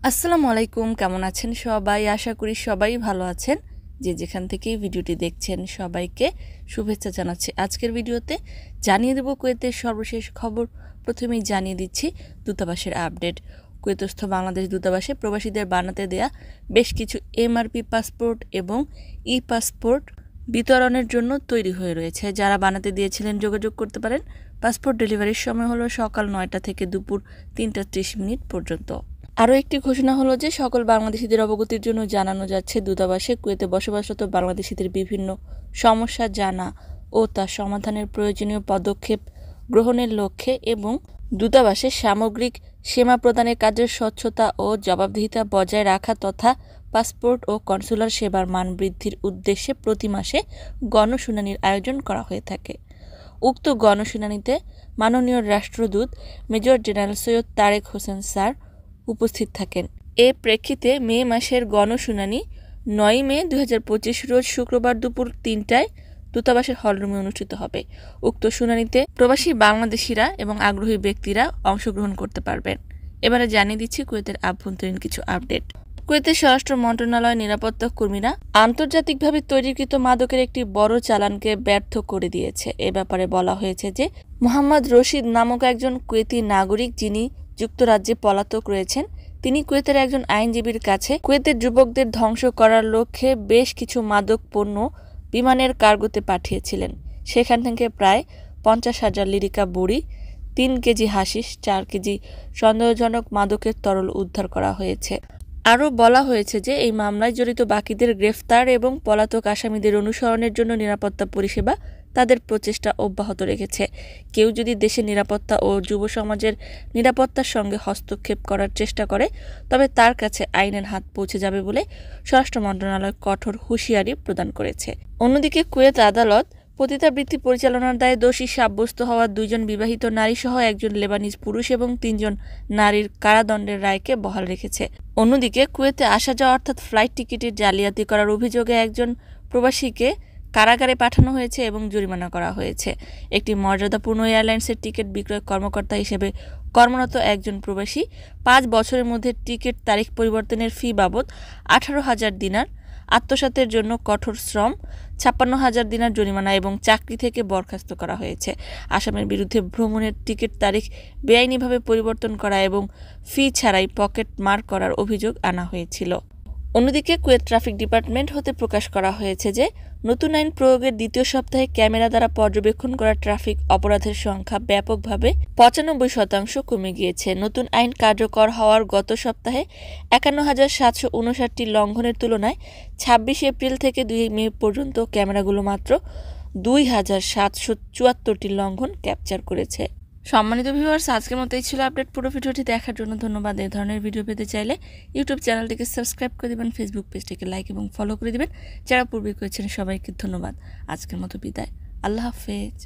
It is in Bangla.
আসসালামু আলাইকুম, কেমন আছেন সবাই? আশা করি সবাই ভালো আছেন। যে যেখান থেকেই ভিডিওটি দেখছেন সবাইকে শুভেচ্ছা জানাচ্ছি। আজকের ভিডিওতে জানিয়ে দেব কুয়েতের সর্বশেষ খবর। প্রথমেই জানিয়ে দিচ্ছি দূতাবাসের আপডেট। কুয়েতস্থ বাংলাদেশ দূতাবাসে প্রবাসীদের বানাতে দেয়া বেশ কিছু এমআরপি পাসপোর্ট এবং ই পাসপোর্ট বিতরণের জন্য তৈরি হয়ে রয়েছে। যারা বানাতে দিয়েছিলেন যোগাযোগ করতে পারেন। পাসপোর্ট ডেলিভারির সময় হলো সকাল 9টা থেকে দুপুর 3টা 30 মিনিট পর্যন্ত। আরও একটি ঘোষণা হলো যে সকল বাংলাদেশিদের অবগতির জন্য জানানো যাচ্ছে দূতাবাসে কুয়েতে বসবাসরত বাংলাদেশিদের বিভিন্ন সমস্যা জানা ও তা সমাধানের প্রয়োজনীয় পদক্ষেপ গ্রহণের লক্ষ্যে এবং দূতাবাসে সামগ্রিক সেবা প্রদানের কাজের স্বচ্ছতা ও জবাবদিহিতা বজায় রাখা তথা পাসপোর্ট ও কনসুলার সেবার মান বৃদ্ধির উদ্দেশ্যে প্রতি মাসে গণশুনানির আয়োজন করা হয়ে থাকে। উক্ত গণশুনানিতে মাননীয় রাষ্ট্রদূত major general Syed Tareq Hossain sir উপস্থিত থাকেন। এ প্রেক্ষিতে মে মাসের গণশুনানি 9 মে 2025 রোজ শুক্রবার দুপুর 3টায় দূতাবাসের হলরুমে অনুষ্ঠিত হবে। উক্ত শুনানিতে প্রবাসী বাংলাদেশিরা এবং আগ্রহী ব্যক্তিরা অংশগ্রহণ করতে পারবেন। এবারে জানিয়ে দিচ্ছি কুয়েতের আভ্যন্তরীণ কিছু আপডেট। কুয়েতের স্বরাষ্ট্র মন্ত্রণালয় নিরাপত্তা কর্মীরা আন্তর্জাতিকভাবে তৈরিকৃত মাদকের একটি বড় চালানকে ব্যর্থ করে দিয়েছে। এ ব্যাপারে বলা হয়েছে যে মোহাম্মদ রশিদ নামক একজন কুয়েতি নাগরিক, যিনি যুক্তরাজ্যে পলাতক রয়েছেন, তিনি কুয়েতের একজন আইনজীবীর কাছে কুয়েতের যুবকদের ধ্বংস করার লক্ষ্যে বেশ কিছু মাদক পণ্য বিমানের কার্গোতে পাঠিয়েছিলেন। সেখান থেকে প্রায় 50,000 লিরিকা বড়ি, 3 কেজি হাশিশ, 4 কেজি সন্দেহজনক মাদকের তরল উদ্ধার করা হয়েছে। আরও বলা হয়েছে যে এই মামলায় জড়িত বাকিদের গ্রেফতার এবং পলাতক আসামিদের অনুসরণের জন্য নিরাপত্তা পরিষেবা তাদের প্রচেষ্টা অব্যাহত রেখেছে। কেউ যদি দেশের নিরাপত্তা ও যুব সমাজের নিরাপত্তার সঙ্গে হস্তক্ষেপ করার চেষ্টা করে তবে তার কাছে আইনের হাত পৌঁছে যাবে বলে স্বরাষ্ট্র মন্ত্রণালয় কঠোর হুঁশিয়ারি প্রদান করেছে। অন্যদিকে কুয়েত আদালত পতিতাবৃত্তি পরিচালনার দায়ে দোষী সাব্যস্ত হওয়া 2 জন বিবাহিত নারীসহ একজন লেবানিজ পুরুষ এবং 3 জন নারীর কারাদণ্ডের রায়কে বহাল রেখেছে। অন্যদিকে কুয়েতে আসা যাওয়া অর্থাৎ ফ্লাইট টিকিটের জালিয়াতি করার অভিযোগে একজন প্রবাসীকে কারাগারে পাঠানো হয়েছে এবং জরিমানা করা হয়েছে। একটি মর্যাদাপূর্ণ এয়ারলাইন্সের টিকিট বিক্রয় কর্মকর্তা হিসেবে কর্মরত একজন প্রবাসী 5 বছরের মধ্যে টিকিট তারিখ পরিবর্তনের ফি বাবদ 18,000 দিনার, আত্মসাতের জন্য কঠোর শ্রম 56,000 দিনার জরিমানা এবং চাকরি থেকে বরখাস্ত করা হয়েছে। আসামের বিরুদ্ধে ভ্রমণের টিকিট তারিখ বেআইনিভাবে পরিবর্তন করা এবং ফি ছাড়াই পকেট মার করার অভিযোগ আনা হয়েছিল। অন্যদিকে কুয়েত ট্রাফিক ডিপার্টমেন্ট হতে প্রকাশ করা হয়েছে যে নতুন আইন প্রয়োগের দ্বিতীয় সপ্তাহে ক্যামেরা দ্বারা পর্যবেক্ষণ করা ট্রাফিক অপরাধের সংখ্যা ব্যাপকভাবে 95% কমে গিয়েছে। নতুন আইন কার্যকর হওয়ার গত সপ্তাহে 51,759টি লঙ্ঘনের তুলনায় 26 এপ্রিল থেকে 2 মে পর্যন্ত ক্যামেরাগুলো মাত্র 2,774টি লঙ্ঘন ক্যাপচার করেছে। সম্মানিত ভিউয়ার্স, আজকের মতো এই ছিল আপডেট। পুরো ভিডিওটি দেখার জন্য ধন্যবাদ। এই ধরনের ভিডিও পেতে চাইলে ইউটিউব চ্যানেলটিকে সাবস্ক্রাইব করে দিবেন, ফেসবুক পেজটিকে লাইক এবং ফলো করে দিবেন। যারা পূর্বে করেছেন সবাইকে ধন্যবাদ। আজকের মতো বিদায়। আল্লাহ হাফেজ।